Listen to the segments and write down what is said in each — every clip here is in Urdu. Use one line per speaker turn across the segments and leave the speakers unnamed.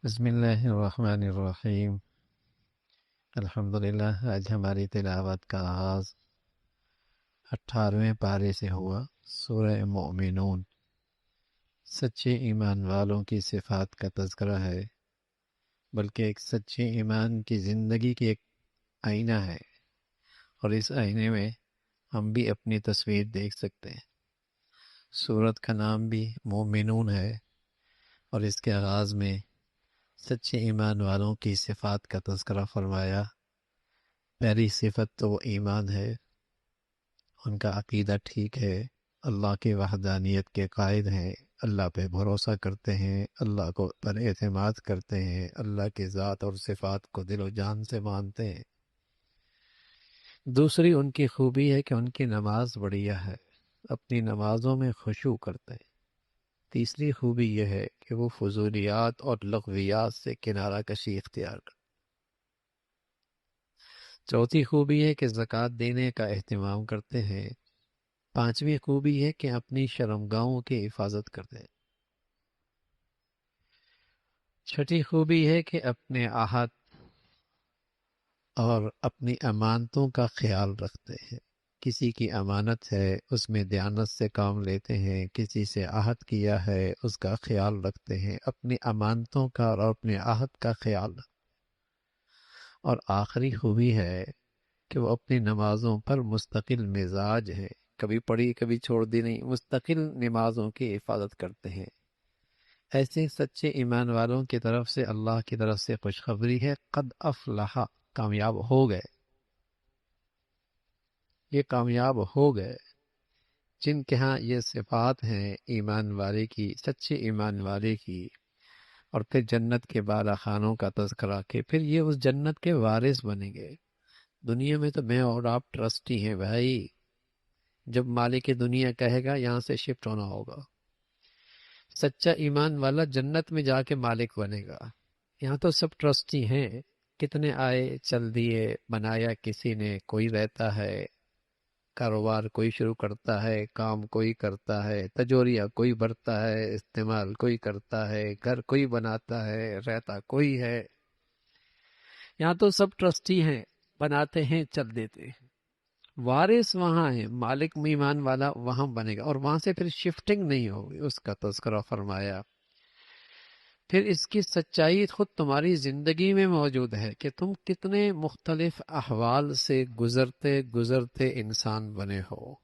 بسم اللہ الرحمن الرحیم۔ الحمدللہ، آج ہماری تلاوت کا آغاز 18ویں پارے سے ہوا۔ سورہ مومنون سچے ایمان والوں کی صفات کا تذکرہ ہے، بلکہ ایک سچے ایمان کی زندگی کی ایک آئینہ ہے، اور اس آئینے میں ہم بھی اپنی تصویر دیکھ سکتے ہیں۔ سورت کا نام بھی مومنون ہے، اور اس کے آغاز میں سچے ایمان والوں کی صفات کا تذکرہ فرمایا۔ پہلی صفت تو وہ ایمان ہے، ان کا عقیدہ ٹھیک ہے، اللہ کی وحدانیت کے قائل ہیں، اللہ پہ بھروسہ کرتے ہیں، اللہ کو پر اعتماد کرتے ہیں، اللہ کی ذات اور صفات کو دل و جان سے مانتے ہیں۔ دوسری ان کی خوبی ہے کہ ان کی نماز بڑھیا ہے، اپنی نمازوں میں خشوع کرتے ہیں۔ تیسری خوبی یہ ہے کہ وہ فضولیات اور لغویات سے کنارہ کشی اختیار کرتے ہیں۔ چوتھی خوبی ہے کہ زکوٰۃ دینے کا اہتمام کرتے ہیں۔ پانچویں خوبی ہے کہ اپنی شرمگاہوں کی حفاظت کرتے ہیں۔ چھٹی خوبی ہے کہ اپنے عہد اور اپنی امانتوں کا خیال رکھتے ہیں۔ کسی کی امانت ہے، اس میں دیانت سے کام لیتے ہیں، کسی سے عہد کیا ہے، اس کا خیال رکھتے ہیں، اپنی امانتوں کا اور اپنے عہد کا خیال رکھتے ہیں۔ اور آخری خوبی ہے کہ وہ اپنی نمازوں پر مستقل مزاج ہے، کبھی پڑھی کبھی چھوڑ دی نہیں، مستقل نمازوں کی حفاظت کرتے ہیں۔ ایسے سچے ایمان والوں کی طرف سے اللہ کی طرف سے خوشخبری ہے، قد افلح، کامیاب ہو گئے، یہ کامیاب ہو گئے جن کے ہاں یہ صفات ہیں ایمان والے کی، سچے ایمان والے کی۔ اور پھر جنت کے بالا خانوں کا تذکرہ کہ پھر یہ اس جنت کے وارث بنیں گے۔ دنیا میں تو میں اور آپ ٹرسٹی ہیں بھائی، جب مالک دنیا کہے گا یہاں سے شفٹ ہونا ہوگا۔ سچا ایمان والا جنت میں جا کے مالک بنے گا، یہاں تو سب ٹرسٹی ہیں، کتنے آئے چل دیے، بنایا کسی نے، کوئی رہتا ہے، کاروبار کوئی شروع کرتا ہے، کام کوئی کرتا ہے، تجوریہ کوئی بھرتا ہے، استعمال کوئی کرتا ہے، گھر کوئی بناتا ہے، رہتا کوئی ہے۔ یہاں تو سب ٹرسٹی ہیں، بناتے ہیں چل دیتے ہیں۔ وارث وہاں ہے، مالک ایمان والا وہاں بنے گا، اور وہاں سے پھر شفٹنگ نہیں ہوگی، اس کا تذکرہ فرمایا۔ پھر اس کی سچائی خود تمہاری زندگی میں موجود ہے کہ تم کتنے مختلف احوال سے گزرتے گزرتے انسان بنے ہو۔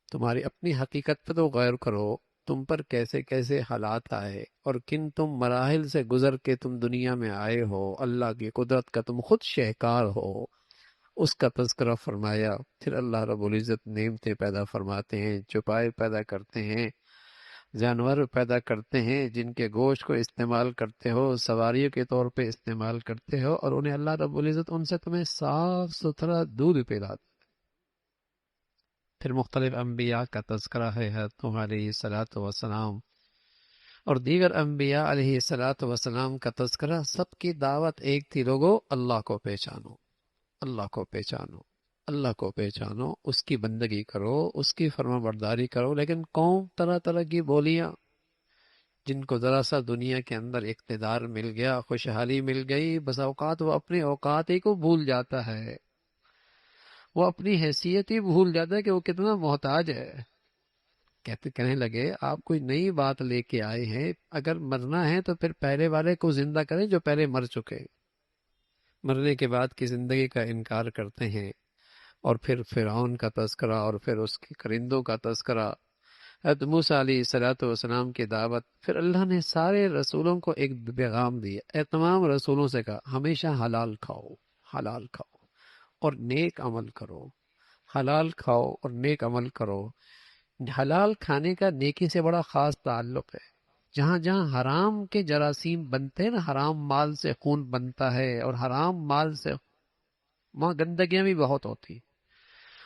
تمہاری اپنی حقیقت پہ تو غور کرو، تم پر کیسے کیسے حالات آئے اور کن تم مراحل سے گزر کے تم دنیا میں آئے ہو، اللہ کی قدرت کا تم خود شہکار ہو، اس کا تذکرہ فرمایا۔ پھر اللہ رب العزت نعمتیں پیدا فرماتے ہیں، چوپائے پیدا کرتے ہیں، جانور پیدا کرتے ہیں جن کے گوشت کو استعمال کرتے ہو، سواریوں کے طور پہ استعمال کرتے ہو، اور انہیں اللہ رب العزت ان سے تمہیں صاف ستھرا دودھ پلاتا۔ پھر مختلف انبیاء کا تذکرہ ہے، حضرت نوح علیہ الصلاۃ والسلام اور دیگر انبیاء علیہ الصلاۃ والسلام کا تذکرہ۔ سب کی دعوت ایک تھی، لوگو اللہ کو پہچانو، اللہ کو پہچانو، اللہ کو پہچانو، اس کی بندگی کرو، اس کی فرما برداری کرو۔ لیکن قوم طرح طرح کی بولیاں، جن کو ذرا سا دنیا کے اندر اقتدار مل گیا، خوشحالی مل گئی، بس اوقات وہ اپنے اوقات ہی کو بھول جاتا ہے، وہ اپنی حیثیت ہی بھول جاتا ہے کہ وہ کتنا محتاج ہے۔ کہنے لگے آپ کوئی نئی بات لے کے آئے ہیں، اگر مرنا ہے تو پھر پہلے والے کو زندہ کریں جو پہلے مر چکے، مرنے کے بعد کی زندگی کا انکار کرتے ہیں۔ اور پھر فرعون کا تذکرہ، اور پھر اس کے کرندوں کا تذکرہ، حضرت موسیٰ علیہ الصلاۃ والسلام کی دعوت۔ پھر اللہ نے سارے رسولوں کو ایک پیغام دیا، تمام رسولوں سے کہا ہمیشہ حلال کھاؤ، حلال کھاؤ اور نیک عمل کرو، حلال کھاؤ اور نیک عمل کرو۔ حلال کھانے کا نیکی سے بڑا خاص تعلق ہے۔ جہاں جہاں حرام کے جراثیم بنتے ہیں نا، حرام مال سے خون بنتا ہے، اور حرام مال سے وہاں گندگیاں بھی بہت ہوتی ہیں،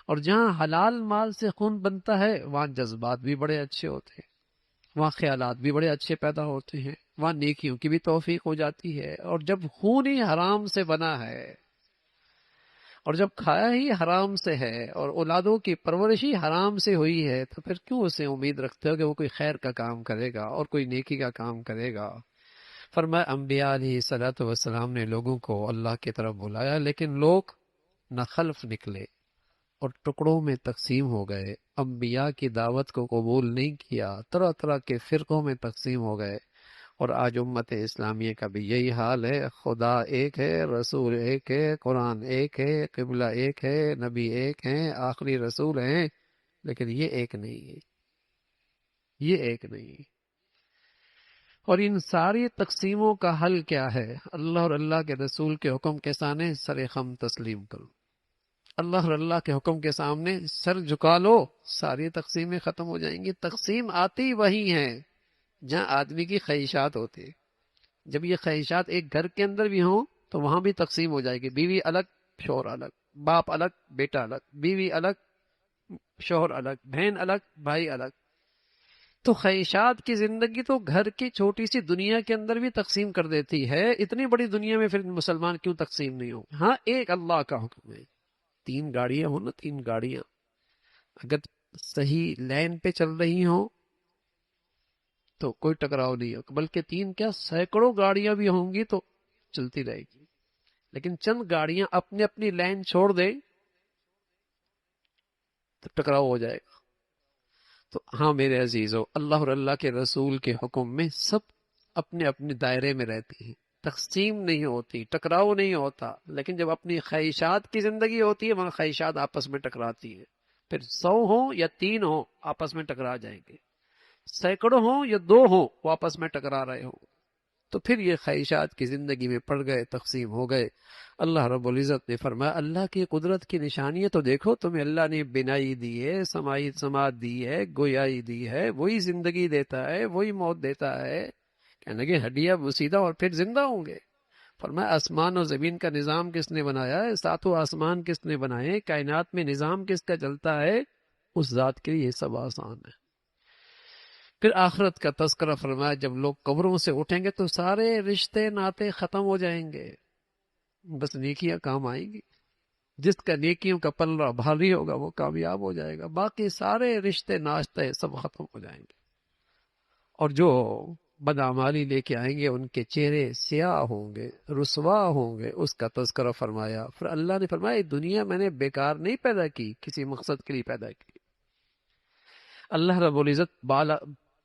اور جہاں حلال مال سے خون بنتا ہے وہاں جذبات بھی بڑے اچھے ہوتے ہیں، وہاں خیالات بھی بڑے اچھے پیدا ہوتے ہیں، وہاں نیکیوں کی بھی توفیق ہو جاتی ہے۔ اور جب خون ہی حرام سے بنا ہے، اور جب کھایا ہی حرام سے ہے، اور اولادوں کی پرورش ہی حرام سے ہوئی ہے، تو پھر کیوں اسے امید رکھتے ہو کہ وہ کوئی خیر کا کام کرے گا اور کوئی نیکی کا کام کرے گا؟ فرمایا انبیاء علیہ الصلوۃ والسلام نے لوگوں کو اللہ کی طرف بلایا، لیکن لوگ ناخلف نکلے اور ٹکڑوں میں تقسیم ہو گئے، انبیاء کی دعوت کو قبول نہیں کیا، طرح طرح کے فرقوں میں تقسیم ہو گئے۔ اور آج امت اسلامیہ کا بھی یہی حال ہے، خدا ایک ہے، رسول ایک ہے، قرآن ایک ہے، قبلہ ایک ہے، نبی ایک ہیں، آخری رسول ہیں، لیکن یہ ایک نہیں ہے، یہ ایک نہیں ہے۔ اور ان ساری تقسیموں کا حل کیا ہے؟ اللہ اور اللہ کے رسول کے حکم کے سامنے سر خم تسلیم کرو، اللہ اور اللہ کے حکم کے سامنے سر جھکا لو، ساری تقسیمیں ختم ہو جائیں گی۔ تقسیم آتی وہی ہیں جہاں آدمی کی خواہشات ہوتی ہے۔ جب یہ خواہشات ایک گھر کے اندر بھی ہوں تو وہاں بھی تقسیم ہو جائے گی، بیوی الگ، شوہر الگ، باپ الگ، بیٹا الگ، بیوی الگ، شوہر الگ، بہن الگ، بھائی الگ۔ تو خواہشات کی زندگی تو گھر کی چھوٹی سی دنیا کے اندر بھی تقسیم کر دیتی ہے، اتنی بڑی دنیا میں پھر مسلمان کیوں تقسیم نہیں ہو؟ ہاں، ایک اللہ کا حکم ہے، 3 گاڑیاں ہوں نا، 3 گاڑیاں اگر صحیح لائن پہ چل رہی ہوں تو کوئی ٹکراؤ نہیں ہوگا، بلکہ 3 کیا سینکڑوں گاڑیاں بھی ہوں گی تو چلتی رہے گی۔ لیکن چند گاڑیاں اپنی اپنی لائن چھوڑ دیں تو ٹکراؤ ہو جائے گا۔ تو ہاں میرے عزیزو، اللہ اور اللہ کے رسول کے حکم میں سب اپنے اپنے دائرے میں رہتے ہیں، تقسیم نہیں ہوتی، ٹکراؤ نہیں ہوتا۔ لیکن جب اپنی خواہشات کی زندگی ہوتی ہے وہاں خواہشات آپس میں ٹکراتی ہیں، پھر 100 ہوں یا 3 ہوں آپس میں ٹکرا جائیں گے، سینکڑوں ہوں یا 2 ہوں وہ آپس میں ٹکرا رہے ہوں، تو پھر یہ خواہشات کی زندگی میں پڑ گئے، تقسیم ہو گئے۔ اللہ رب العزت نے فرمایا اللہ کی قدرت کی نشانی تو دیکھو، تمہیں اللہ نے بینائی دی ہے، سماعت دی ہے، گویائی دی ہے، وہی زندگی دیتا ہے، وہی موت دیتا ہے۔ کہنے لگے ہڈیاں بوسیدہ اور پھر زندہ ہوں گے۔ فرمایا آسمان اور زمین کا نظام کس نے بنایا ہے؟ 7 آسمان کس نے بنائے؟ کائنات میں نظام کس کا چلتا ہے؟ اس ذات کے لیے یہ سب آسان ہے۔ پھر آخرت کا تذکرہ فرمایا جب لوگ قبروں سے اٹھیں گے تو سارے رشتے ناطے ختم ہو جائیں گے، بس نیکیاں کام آئیں گی۔ جس کا نیکیوں کا پلڑا بھاری ہوگا وہ کامیاب ہو جائے گا، باقی سارے رشتے ناطے سب ختم ہو جائیں گے۔ اور جو بدعمالی لے کے آئیں گے ان کے چہرے سیاہ ہوں گے، رسوا ہوں گے، اس کا تذکرہ فرمایا۔ پھر اللہ نے فرمایا دنیا میں نے بیکار نہیں پیدا کی، کسی مقصد کے لیے پیدا کی۔ اللہ رب العزت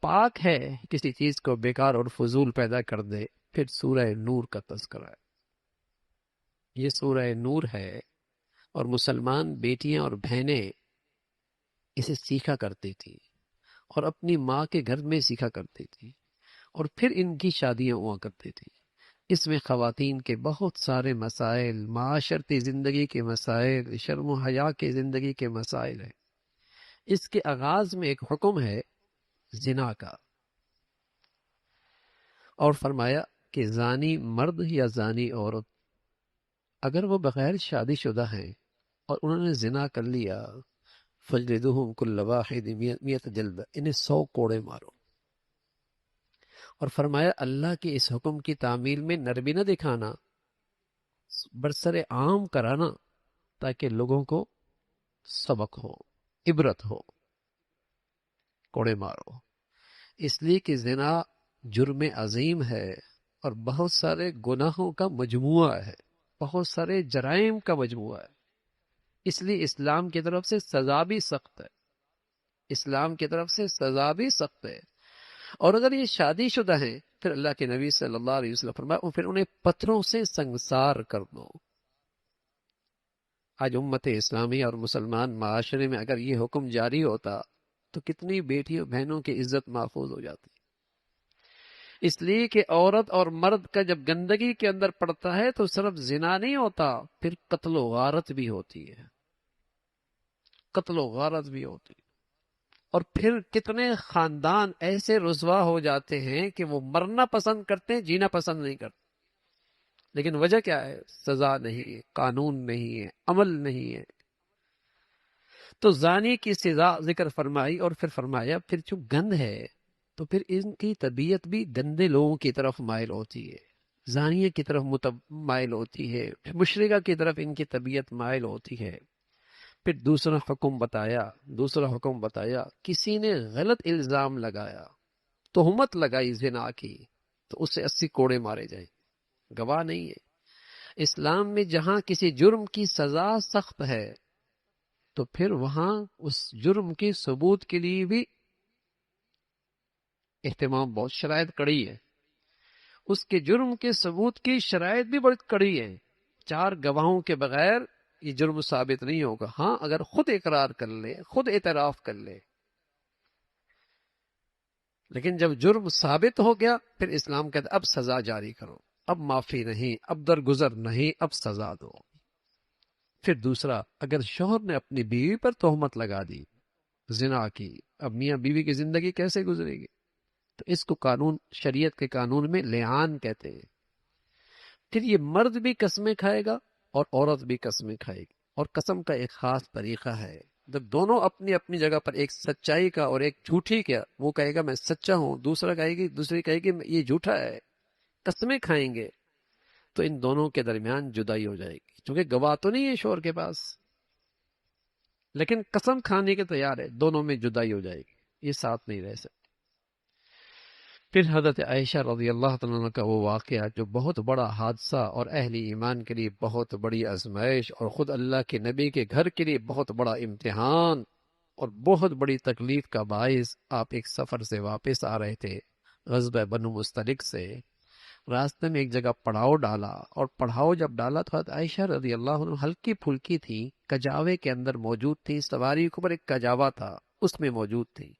پاک ہے کسی چیز کو بیکار اور فضول پیدا کر دے۔ پھر سورہ نور کا تذکرہ ہے، یہ سورہ نور ہے، اور مسلمان بیٹیاں اور بہنیں اسے سیکھا کرتی تھی اور اپنی ماں کے گھر میں سیکھا کرتی تھی، اور پھر ان کی شادیاں ہوا کرتی تھی۔ اس میں خواتین کے بہت سارے مسائل، معاشرتی زندگی کے مسائل، شرم و حیا کی زندگی کے مسائل ہیں۔ اس کے آغاز میں ایک حکم ہے زنا کا، اور فرمایا کہ زانی مرد یا زانی عورت اگر وہ بغیر شادی شدہ ہیں اور انہوں نے زنا کر لیا، فجلدوہم کل واحد 100 جلدہ، انہیں 100 کوڑے مارو۔ اور فرمایا اللہ کے اس حکم کی تعمیل میں نرمی نہ دکھانا، برسر عام کرانا، تاکہ لوگوں کو سبق ہو، عبرت ہو۔ کوڑے مارو، اس لیے کہ زنا جرم عظیم ہے اور بہت سارے گناہوں کا مجموعہ ہے، بہت سارے جرائم کا مجموعہ ہے۔ اس لیے اسلام کی طرف سے سزا بھی سخت ہے، اسلام کی طرف سے سزا بھی سخت ہے۔ اور اگر یہ شادی شدہ ہیں پھر اللہ کے نبی صلی اللہ علیہ وسلم فرمایا پھر انہیں پتھروں سے سنگسار کر دو۔ آج امت اسلامی اور مسلمان معاشرے میں اگر یہ حکم جاری ہوتا تو کتنی بیٹیوں بہنوں کی عزت محفوظ ہو جاتی۔ اس لیے کہ عورت اور مرد کا جب گندگی کے اندر پڑتا ہے تو صرف زنا نہیں ہوتا، پھر قتل و غارت بھی ہوتی ہے، قتل و غارت بھی ہوتی ہے۔ اور پھر کتنے خاندان ایسے رسوا ہو جاتے ہیں کہ وہ مرنا پسند کرتے ہیں، جینا پسند نہیں کرتے۔ لیکن وجہ کیا ہے؟ سزا نہیں ہے، قانون نہیں ہے، عمل نہیں ہے۔ تو زانی کی سزا ذکر فرمائی، اور پھر فرمایا پھر جو گند ہے تو پھر ان کی طبیعت بھی گندے لوگوں کی طرف مائل ہوتی ہے، زانیہ کی طرف مائل ہوتی ہے، مشرکہ کی طرف ان کی طبیعت مائل ہوتی ہے۔ پھر دوسرا حکم بتایا، کسی نے غلط الزام لگایا، تہمت لگائی زنا کی، تو اس سے 80 کوڑے مارے جائیں، گواہ نہیں ہے۔ اسلام میں جہاں کسی جرم کی سزا سخت ہے تو پھر وہاں اس جرم کے ثبوت کے لیے بھی اہتمام، بہت شرائط کڑی ہے، اس کے جرم کے ثبوت کی شرائط بھی بڑی کڑی ہے۔ 4 گواہوں کے بغیر یہ جرم ثابت نہیں ہوگا۔ ہاں اگر خود اقرار کر لے، خود اعتراف کر لے، لیکن جب جرم ثابت ہو گیا پھر اسلام کہتا ہے اب سزا جاری کرو، اب معافی نہیں، اب درگزر نہیں، اب سزا دو۔ پھر دوسرا، اگر شوہر نے اپنی بیوی پر تہمت لگا دی، زنا کی، اب میاں بیوی کی زندگی کیسے گزرے گی؟ تو اس کو قانون، شریعت کے قانون میں لعان کہتے ہیں۔ پھر یہ مرد بھی قسمیں کھائے گا اور عورت بھی قسمیں کھائے گی، اور قسم کا ایک خاص طریقہ ہے۔ جب دونوں اپنی اپنی جگہ پر، ایک سچائی کا اور ایک جھوٹی کا، وہ کہے گا میں سچا ہوں، دوسری کہے گی یہ جھوٹا ہے، قسمیں کھائیں گے، تو ان دونوں کے درمیان جدائی ہو جائے گی، کیونکہ گواہ تو نہیں ہے شوہر کے پاس، لیکن قسم کھانے کے تیار ہے، دونوں میں جدائی ہو جائے گی، یہ ساتھ نہیں رہ سکتے۔ پھر حضرت عائشہ رضی اللہ تعالیٰ عنہ کا وہ واقعہ جو بہت بڑا حادثہ اور اہل ایمان کے لیے بہت بڑی آزمائش، اور خود اللہ کے نبی کے گھر کے لیے بہت بڑا امتحان اور بہت بڑی تکلیف کا باعث۔ آپ ایک سفر سے واپس آ رہے تھے، غزوہ بنو مستلق سے، راستے میں ایک جگہ پڑاؤ ڈالا، اور پڑاؤ جب ڈالا تو حضرت عائشہ رضی اللہ عنہ ہلکی پھلکی تھی، کجاوے کے اندر موجود تھی، سواری کے اوپر ایک کجاوا تھا اس میں موجود تھی۔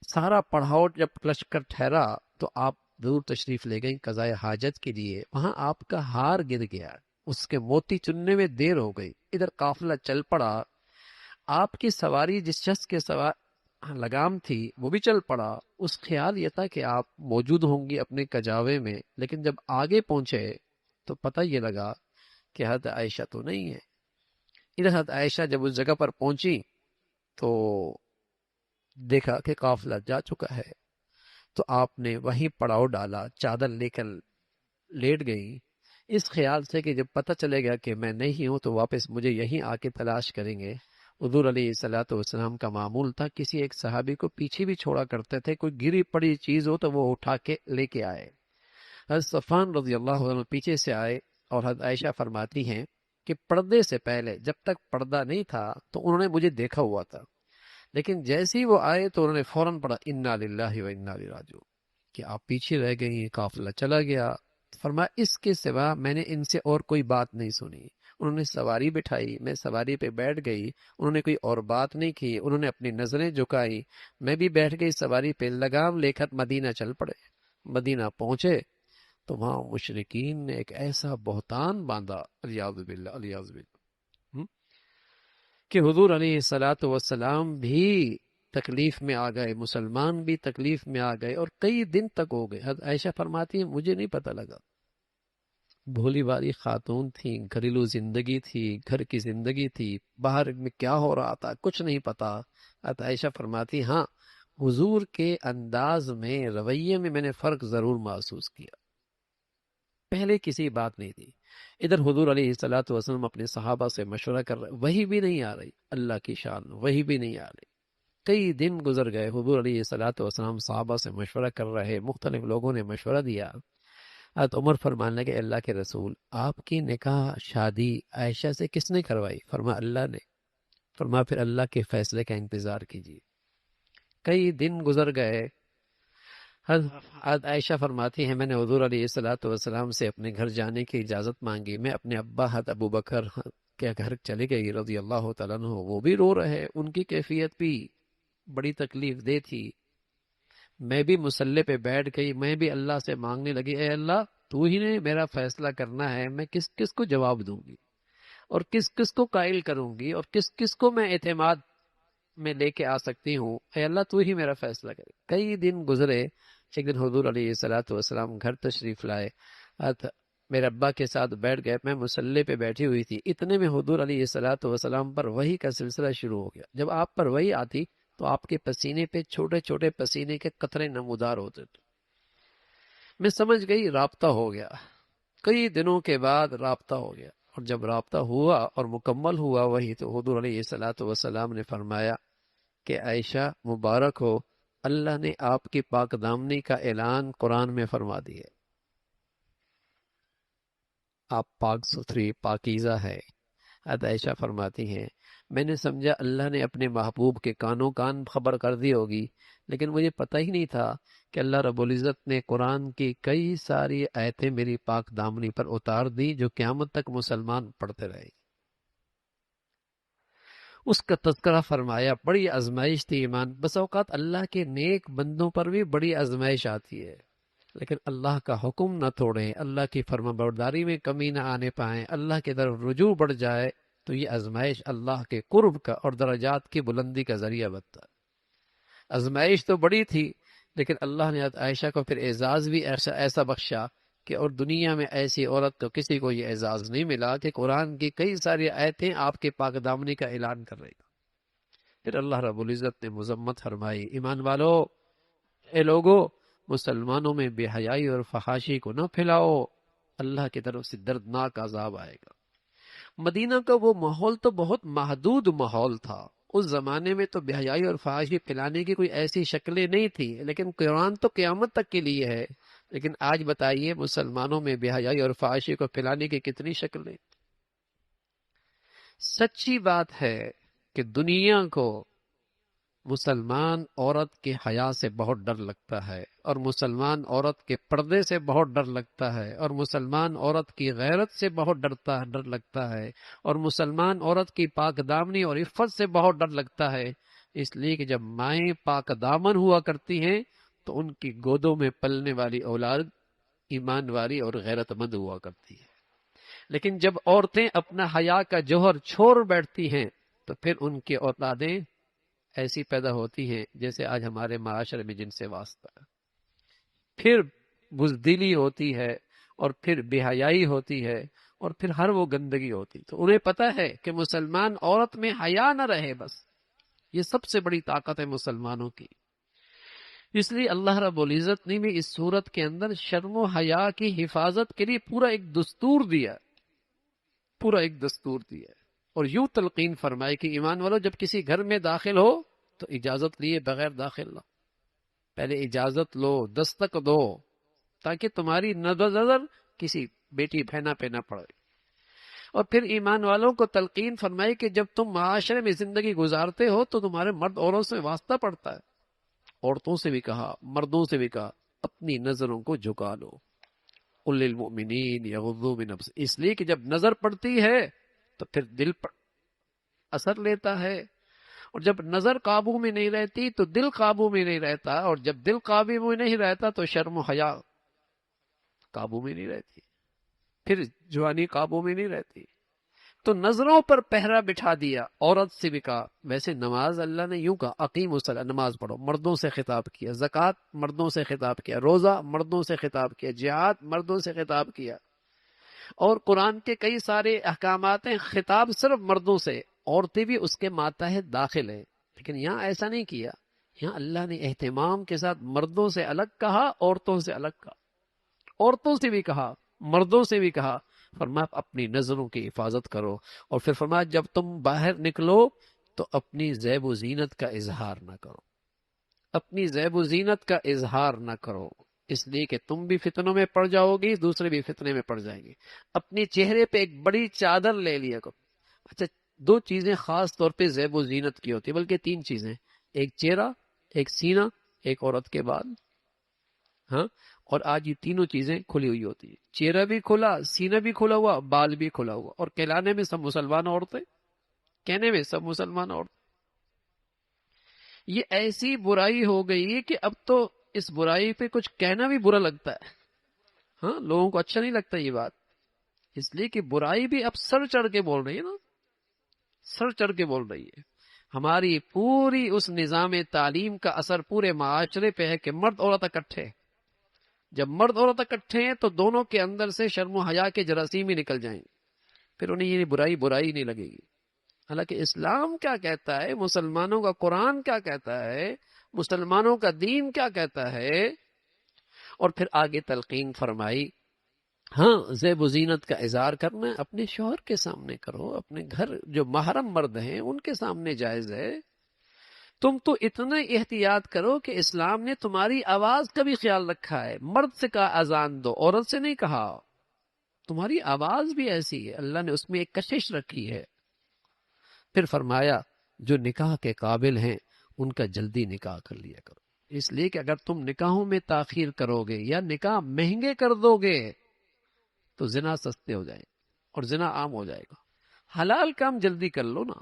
سارا پڑاؤ جب کلچ کر ٹھہرا تو آپ ضرور تشریف لے گئیں قضائے حاجت کے لیے، وہاں آپ کا ہار گر گیا، اس کے موتی چننے میں دیر ہو گئی، ادھر قافلہ چل پڑا، آپ کی سواری جس شخص کے لگام تھی وہ بھی چل پڑا، اس خیال یہ تھا کہ آپ موجود ہوں گی اپنے کجاوے میں، لیکن جب آگے پہنچے تو پتہ یہ لگا کہ حضرت عائشہ تو نہیں ہے۔ ادھر حضرت عائشہ جب اس جگہ پر پہنچی تو دیکھا کہ قافلہ جا چکا ہے، تو آپ نے وہیں پڑاؤ ڈالا، چادر لے کر لیٹ گئی، اس خیال سے کہ جب پتہ چلے گا کہ میں نہیں ہوں تو واپس مجھے یہیں آ کے تلاش کریں گے۔ حضور علیہ الصلوۃ والسلام کا معمول تھا کسی ایک صحابی کو پیچھے بھی چھوڑا کرتے تھے، کوئی گری پڑی چیز ہو تو وہ اٹھا کے لے کے آئے۔ حضرت صفوان رضی اللہ عنہ پیچھے سے آئے، اور حضرت عائشہ فرماتی ہیں کہ پردے سے پہلے جب تک پردہ نہیں تھا تو انہوں نے مجھے دیکھا ہوا تھا، لیکن جیسے ہی وہ آئے تو انہوں نے فوراً پڑھا انا للہ و انا الیہ راجعون، کہ آپ پیچھے رہ گئی، قافلہ چلا گیا۔ فرمایا اس کے سوا میں نے ان سے اور کوئی بات نہیں سنی۔ انہوں نے سواری بٹھائی، میں سواری پہ بیٹھ گئی، انہوں نے کوئی اور بات نہیں کی، انہوں نے اپنی نظریں جھکائی، میں بھی بیٹھ گئی سواری پہ، لگام لے کر مدینہ چل پڑے۔ مدینہ پہنچے تو وہاں مشرکین نے ایک ایسا بہتان باندھا، الیاذ باللہ الیاذ باللہ، کہ حضور علیہ الصلوۃ والسلام بھی تکلیف میں آ گئے، مسلمان بھی تکلیف میں آ گئے، اور کئی دن تک ہو گئے۔ حضرت عائشہ فرماتی ہیں مجھے نہیں پتہ لگا، بھولی باری خاتون تھی، گھریلو زندگی تھی، گھر کی زندگی تھی، باہر میں کیا ہو رہا تھا کچھ نہیں پتا۔ حضرت عائشہ فرماتی ہاں حضور کے انداز میں، رویے میں نے فرق ضرور محسوس کیا، پہلے کسی بات نہیں تھی۔ ادھر حضور علیہ الصلوۃ والسلام اپنے صحابہ سے مشورہ کر رہے، وہی بھی نہیں آ رہی، اللہ کی شان وہی بھی نہیں آ رہی۔ کئی دن گزر گئے، حضور علیہ الصلوۃ والسلام صحابہ سے مشورہ کر رہے، مختلف لوگوں نے مشورہ دیا۔ حضرت عمر فرمانے لگے اللہ کے رسول، آپ کی نکاح شادی عائشہ سے کس نے کروائی؟ فرمایا اللہ نے۔ فرمایا پھر اللہ کے فیصلے کا انتظار کیجیے۔ کئی دن گزر گئے، حضرت عائشہ فرماتی ہیں میں نے حضور علیہ الصلوۃ والسلام سے اپنے گھر جانے کی اجازت مانگی، میں اپنے ابا حضرت ابو بکر کے گھر چلی گئی رضی اللہ تعالیٰ عنہ، وہ بھی رو رہے، ان کی کیفیت بھی بڑی تکلیف دہ تھی۔ میں بھی مصلی پہ بیٹھ گئی، میں بھی اللہ سے مانگنے لگی، اے اللہ تو ہی نے میرا فیصلہ کرنا ہے، میں کس کس کو جواب دوں گی، اور کس کس کو قائل کروں گی، اور کس کس کو میں اعتماد میں لے کے آ سکتی ہوں، اے اللہ تو ہی میرا فیصلہ کرے۔ کئی دن گزرے، ایک دن حضور علیہ الصلوۃ والسلام گھر تشریف لائے، میرے ابا کے ساتھ بیٹھ گئے، میں مصلی پہ بیٹھی ہوئی تھی، اتنے میں حضور علیہ الصلوۃ والسلام پر وحی کا سلسلہ شروع ہو گیا۔ جب آپ پر وحی آتی تو آپ کے پسینے پہ چھوٹے چھوٹے پسینے کے قطرے نمودار ہوتے تھے۔ میں سمجھ گئی رابطہ ہو گیا، کئی دنوں کے بعد رابطہ ہو گیا، اور جب رابطہ ہوا اور مکمل ہوا وہی، تو حضور علیہ الصلوۃ والسلام نے فرمایا کہ عائشہ مبارک ہو، اللہ نے آپ کی پاک دامنی کا اعلان قرآن میں فرما دیا. آپ پاک ستھری پاکیزہ ہے. حضرت عائشہ فرماتی ہیں میں نے سمجھا اللہ نے اپنے محبوب کے کانوں کان خبر کر دی ہوگی، لیکن مجھے پتہ ہی نہیں تھا کہ اللہ رب العزت نے قرآن کی کئی ساری آیتیں میری پاک دامنی پر اتار دی جو قیامت تک مسلمان پڑھتے رہے. اس کا تذکرہ فرمایا. بڑی آزمائش تھی ایمان. بس اوقات اللہ کے نیک بندوں پر بھی بڑی آزمائش آتی ہے، لیکن اللہ کا حکم نہ توڑیں، اللہ کی فرما برداری میں کمی نہ آنے پائیں، اللہ کی طرف رجوع بڑھ جائے تو یہ آزمائش اللہ کے قرب کا اور درجات کی بلندی کا ذریعہ بنتا ہے. آزمائش تو بڑی تھی، لیکن اللہ نے عائشہ کو پھر اعزاز بھی ایسا بخشا کہ اور دنیا میں ایسی عورت تو کسی کو یہ اعزاز نہیں ملا کہ قرآن کی کئی ساری آیتیں آپ کے پاک دامنی کا اعلان کر رہی. پھر اللہ رب العزت نے مذمت فرمائی. ایمان والو، اے لوگو، مسلمانوں میں بے حیائی اور فحاشی کو نہ پھیلاؤ، اللہ کی طرف سے دردناک عذاب آئے گا. مدینہ کا وہ ماحول تو بہت محدود ماحول تھا. اس زمانے میں تو بے حیائی اور فحاشی پھیلانے کی کوئی ایسی شکلیں نہیں تھی، لیکن قرآن تو قیامت تک کے لیے ہے. لیکن آج بتائیے مسلمانوں میں بے حیائی اور فحاشی کو پھیلانے کی کتنی شکلیں. سچی بات ہے کہ دنیا کو مسلمان عورت کے حیا سے بہت ڈر لگتا ہے، اور مسلمان عورت کے پردے سے بہت ڈر لگتا ہے، اور مسلمان عورت کی غیرت سے بہت ڈر لگتا ہے، اور مسلمان عورت کی پاک دامنی اور عفت سے بہت ڈر لگتا ہے. اس لیے کہ جب مائیں پاک دامن ہوا کرتی ہیں تو ان کی گودوں میں پلنے والی اولاد ایمان والی اور غیرت مند ہوا کرتی ہے. لیکن جب عورتیں اپنا حیا کا جوہر چھوڑ بیٹھتی ہیں تو پھر ان کی اولادیں ایسی پیدا ہوتی ہیں جیسے آج ہمارے معاشرے میں جن سے واسطہ ہے. پھر بزدلی ہوتی ہے، اور پھر بے حیائی ہوتی ہے، اور پھر ہر وہ گندگی ہوتی. تو انہیں پتا ہے کہ مسلمان عورت میں حیا نہ رہے. بس یہ سب سے بڑی طاقت ہے مسلمانوں کی. اس لیے اللہ رب العزت نے بھی اس صورت کے اندر شرم و حیا کی حفاظت کے لیے پورا ایک دستور دیا، اور یوں تلقین فرمائے کہ ایمان والو، جب کسی گھر میں داخل ہو تو اجازت لیے بغیر داخل نہ. پہلے اجازت لو، دستک دو، تاکہ تمہاری نظر کسی بیٹی بہنا پہ نہ پڑے. اور پھر ایمان والوں کو تلقین فرمائی کہ جب تم معاشرے میں زندگی گزارتے ہو تو تمہارے مرد عورتوں سے واسطہ پڑتا ہے. عورتوں سے بھی کہا، مردوں سے بھی کہا، اپنی نظروں کو جھکا لو. قل للمؤمنین یغضوا من ابصارہم. اس لیے کہ جب نظر پڑتی ہے تو پھر دل پر اثر لیتا ہے، اور جب نظر قابو میں نہیں رہتی تو دل قابو میں نہیں رہتا، اور جب دل قابو میں نہیں رہتا تو شرم و حیا قابو میں نہیں رہتی، پھر جوانی قابو میں نہیں رہتی. تو نظروں پر پہرا بٹھا دیا. عورت سے بھی کہا. ویسے نماز اللہ نے یوں کہا، اقیم الصلاۃ، نماز پڑھو، مردوں سے خطاب کیا. زکوٰۃ مردوں سے خطاب کیا. روزہ مردوں سے خطاب کیا. جہاد مردوں سے خطاب کیا. اور قرآن کے کئی سارے احکامات ہیں، خطاب صرف مردوں سے، عورتیں بھی اس کے ماتحت داخل ہیں. لیکن یہاں ایسا نہیں کیا. یہاں اللہ نے اہتمام کے ساتھ مردوں سے الگ کہا، عورتوں سے الگ کہا. عورتوں سے بھی کہا، مردوں سے بھی کہا. فرمایا اپنی نظروں کی حفاظت کرو. اور پھر فرمایا جب تم باہر نکلو تو اپنی زیب و زینت کا اظہار نہ کرو. اپنی زیب و زینت کا اظہار نہ کرو، اس لیے کہ تم بھی فتنوں میں پڑ جاؤ گی، دوسرے بھی فتنے میں پڑ جائیں گے. اپنے چہرے پہ ایک بڑی چادر لے لیا کرو. اچھا، دو چیزیں خاص طور پہ زیب و زینت کی ہوتی ہیں، بلکہ تین چیزیں، ایک چہرہ، ایک سینہ، ایک عورت کے بال. ہاں، اور آج یہ تینوں چیزیں کھلی ہوئی ہوتی ہیں. چہرہ بھی کھلا، سینہ بھی کھلا ہوا، بال بھی کھلا ہوا، اور کہلانے میں سب مسلمان عورتیں، کہنے میں سب مسلمان عورتیں. یہ ایسی برائی ہو گئی کہ اب تو اس برائی پہ کچھ کہنا بھی برا لگتا ہے. ہاں، لوگوں کو اچھا نہیں لگتا یہ بات، اس لیے کہ برائی بھی اب سر چڑھ کے بول رہی ہے نا، سر چڑھ کے بول رہی ہے. ہماری پوری اس نظام تعلیم کا اثر پورے معاشرے پہ ہے کہ مرد عورت اکٹھے. جب مرد عورت اکٹھے ہیں تو دونوں کے اندر سے شرم و حیا کے جراثیم ہی نکل جائیں گے، پھر انہیں یہ برائی نہیں لگے گی. حالانکہ اسلام کیا کہتا ہے، مسلمانوں کا قرآن کیا کہتا ہے، مسلمانوں کا دین کیا کہتا ہے. اور پھر آگے تلقین فرمائی، ہاں، زیب و زینت کا اظہار کرنا اپنے شوہر کے سامنے کرو، اپنے گھر جو محرم مرد ہیں ان کے سامنے جائز ہے. تم تو اتنا احتیاط کرو کہ اسلام نے تمہاری آواز کا بھی خیال رکھا ہے. مرد سے کہا اذان دو، عورت سے نہیں کہا. تمہاری آواز بھی ایسی ہے، اللہ نے اس میں ایک کشش رکھی ہے. پھر فرمایا جو نکاح کے قابل ہیں ان کا جلدی نکاح کر لیا کرو، اس لیے کہ اگر تم نکاحوں میں تاخیر کرو گے یا نکاح مہنگے کر دو گے تو زنا سستے ہو جائیں اور زنا عام ہو جائے گا. حلال کام جلدی کر لو نا،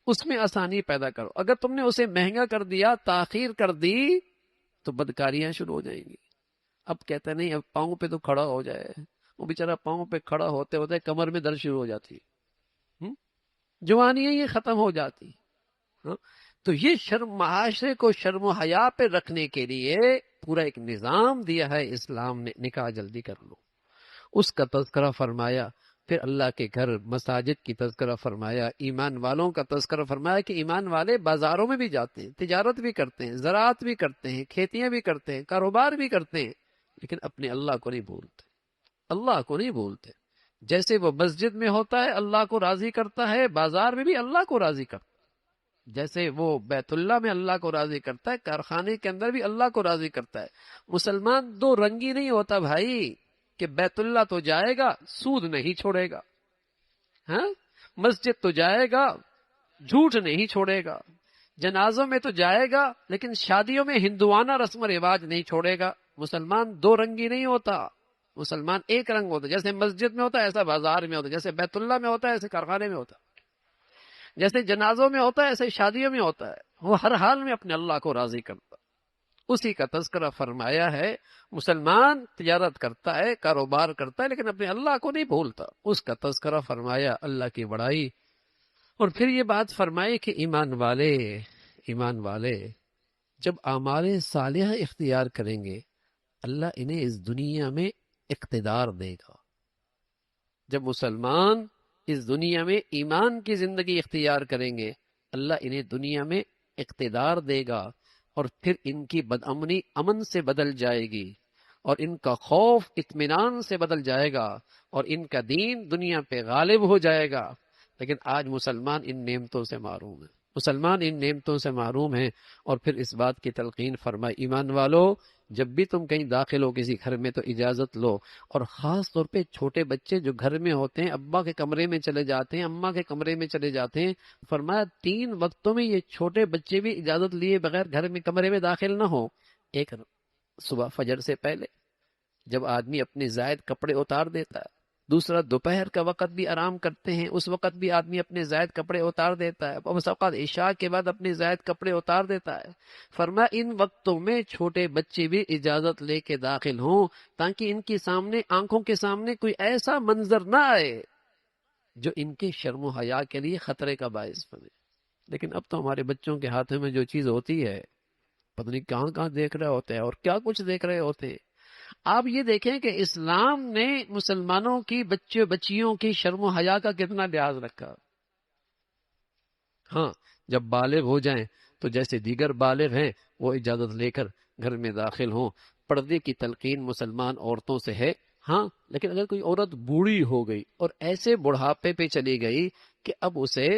اس میں آسانی پیدا کرو. اگر تم نے اسے مہنگا کر دیا، تاخیر کر دی، تو بدکاریاں شروع ہو جائیں گی. اب کہتے نہیں اب پاؤں پہ تو کھڑا ہو جائے، وہ بیچارہ پاؤں پہ کھڑا ہوتے ہوتے کمر میں درد شروع ہو جاتی، جوانیاں یہ ختم ہو جاتی. تو یہ شرم، معاشرے کو شرم و حیا پہ رکھنے کے لیے پورا ایک نظام دیا ہے اسلام نے. نکاح جلدی کر لو، اس کا تذکرہ فرمایا. پھر اللہ کے گھر مساجد کی تذکرہ فرمایا، ایمان والوں کا تذکرہ فرمایا کہ ایمان والے بازاروں میں بھی جاتے ہیں، تجارت بھی کرتے ہیں، زراعت بھی کرتے ہیں، کھیتیاں بھی کرتے ہیں، کاروبار بھی کرتے ہیں، لیکن اپنے اللہ کو نہیں بھولتے. اللہ کو نہیں بھولتے. جیسے وہ مسجد میں ہوتا ہے اللہ کو راضی کرتا ہے، بازار میں بھی اللہ کو راضی کرتا ہے. جیسے وہ بیت اللہ میں اللہ کو راضی کرتا ہے، کارخانے کے اندر بھی اللہ کو راضی کرتا ہے. مسلمان دو رنگی نہیں ہوتا بھائی، کہ بیت اللہ تو جائے گا سود نہیں چھوڑے گا، ہاں، مسجد تو جائے گا جھوٹ نہیں چھوڑے گا، جنازوں میں تو جائے گا لیکن شادیوں میں ہندوانہ رسم و رواج نہیں چھوڑے گا. مسلمان دو رنگی نہیں ہوتا، مسلمان ایک رنگ ہوتا ہے. جیسے مسجد میں ہوتا ہے ایسا بازار میں ہوتا ہے، جیسے بیت اللہ میں ہوتا ہے ایسے کارخانے میں ہوتا ہے، جیسے جنازوں میں ہوتا ہے ایسے شادیوں میں ہوتا ہے. وہ ہر حال میں اپنے اللہ کو راضی کرتا. اسی کا تذکرہ فرمایا ہے. مسلمان تجارت کرتا ہے، کاروبار کرتا ہے، لیکن اپنے اللہ کو نہیں بھولتا. اس کا تذکرہ فرمایا، اللہ کی بڑائی. اور پھر یہ بات فرمائی کہ ایمان والے جب اعمال صالحہ اختیار کریں گے اللہ انہیں اس دنیا میں اقتدار دے گا. جب مسلمان اس دنیا میں ایمان کی زندگی اختیار کریں گے اللہ انہیں دنیا میں اقتدار دے گا، اور پھر ان کی بدامنی امن سے بدل جائے گی، اور ان کا خوف اطمینان سے بدل جائے گا، اور ان کا دین دنیا پہ غالب ہو جائے گا. لیکن آج مسلمان ان نعمتوں سے محروم ہیں، مسلمان ان نعمتوں سے محروم ہیں. اور پھر اس بات کی تلقین فرمائی، ایمان والو جب بھی تم کہیں داخل ہو کسی گھر میں تو اجازت لو. اور خاص طور پہ چھوٹے بچے جو گھر میں ہوتے ہیں، ابا کے کمرے میں چلے جاتے ہیں، اماں کے کمرے میں چلے جاتے ہیں، فرمایا 3 وقتوں میں یہ چھوٹے بچے بھی اجازت لیے بغیر گھر میں کمرے میں داخل نہ ہو. ایک صبح فجر سے پہلے جب آدمی اپنے زائد کپڑے اتار دیتا ہے، دوسرا دوپہر کا وقت بھی آرام کرتے ہیں، اس وقت بھی آدمی اپنے زائد کپڑے اتار دیتا ہے، اور اس وقت عشاء کے بعد اپنے زائد کپڑے اتار دیتا ہے. فرمایا ان وقتوں میں چھوٹے بچے بھی اجازت لے کے داخل ہوں تاکہ ان کے سامنے، آنکھوں کے سامنے کوئی ایسا منظر نہ آئے جو ان کے شرم و حیا کے لیے خطرے کا باعث بنے. لیکن اب تو ہمارے بچوں کے ہاتھوں میں جو چیز ہوتی ہے پتہ نہیں کہاں کہاں دیکھ رہے ہوتے ہیں اور کیا کچھ دیکھ رہے ہوتے ہیں. آپ یہ دیکھیں کہ اسلام نے مسلمانوں کی بچیوں کی شرم و حیا کا کتنا لحاظ رکھا. ہاں جب بالغ ہو جائیں تو جیسے دیگر بالغ ہیں وہ اجازت لے کر گھر میں داخل ہوں. پردے کی تلقین مسلمان عورتوں سے ہے، ہاں، لیکن اگر کوئی عورت بوڑھی ہو گئی اور ایسے بڑھاپے پہ چلی گئی کہ اب اسے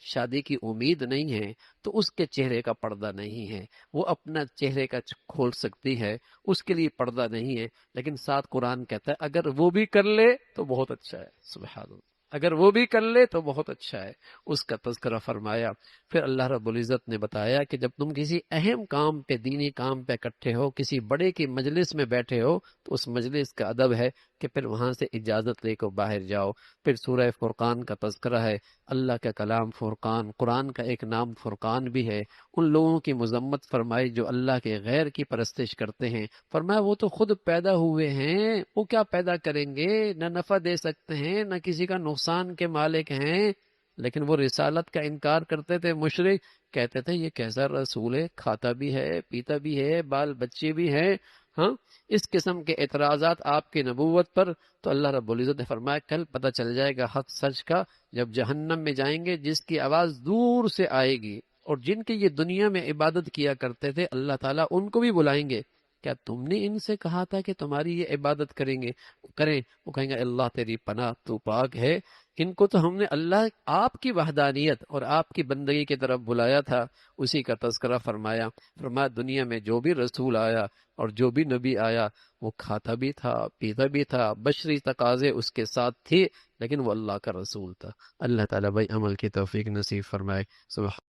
شادی کی امید نہیں ہے تو اس کے چہرے کا پردہ نہیں ہے، وہ اپنا چہرے کا کھول سکتی ہے، اس کے لیے پردہ نہیں ہے. لیکن ساتھ قرآن کہتا ہے اگر وہ بھی کر لے تو بہت اچھا ہے. سبحان اللہ، اگر وہ بھی کر لے تو بہت اچھا ہے. اس کا تذکرہ فرمایا. پھر اللہ رب العزت نے بتایا کہ جب تم کسی اہم کام پہ، دینی کام پہ اکٹھے ہو، کسی بڑے کی مجلس میں بیٹھے ہو تو اس مجلس کا ادب ہے کہ پھر وہاں سے اجازت لے کر باہر جاؤ. پھر سورہ فرقان کا تذکرہ ہے. اللہ کا کلام فرقان، قرآن کا ایک نام فرقان بھی ہے. ان لوگوں کی مذمت فرمائی جو اللہ کے غیر کی پرستش کرتے ہیں. فرمایا وہ تو خود پیدا ہوئے ہیں، وہ کیا پیدا کریں گے، نہ نفع دے سکتے ہیں نہ کسی کا نقصان کے مالک ہیں. لیکن وہ رسالت کا انکار کرتے تھے مشرک، کہتے تھے یہ کیسا رسول ہے، کھاتا بھی ہے، پیتا بھی ہے، بال بچے بھی ہیں. ہاں، اس قسم کے اعتراضات آپ کی نبوت پر. تو اللہ رب العزت نے فرمایا کل پتہ چل جائے گا حق سچ کا جب جہنم میں جائیں گے جس کی آواز دور سے آئے گی، اور جن کی یہ دنیا میں عبادت کیا کرتے تھے اللہ تعالیٰ ان کو بھی بلائیں گے کیا تم نے ان سے کہا تھا کہ تمہاری یہ عبادت کریں؟ وہ کہیں گے اللہ تیری پناہ، تو پاک ہے، ان کو تو ہم نے اللہ آپ کی وحدانیت اور آپ کی بندگی کی طرف بلایا تھا، اسی کا تذکرہ فرمایا دنیا میں جو بھی رسول آیا اور جو بھی نبی آیا وہ کھاتا بھی تھا، پیتا بھی تھا، بشری تقاضے اس کے ساتھ تھے، لیکن وہ اللہ کا رسول تھا۔ اللہ تعالیٰ بھائی عمل کی توفیق نصیب فرمائے۔ سبحان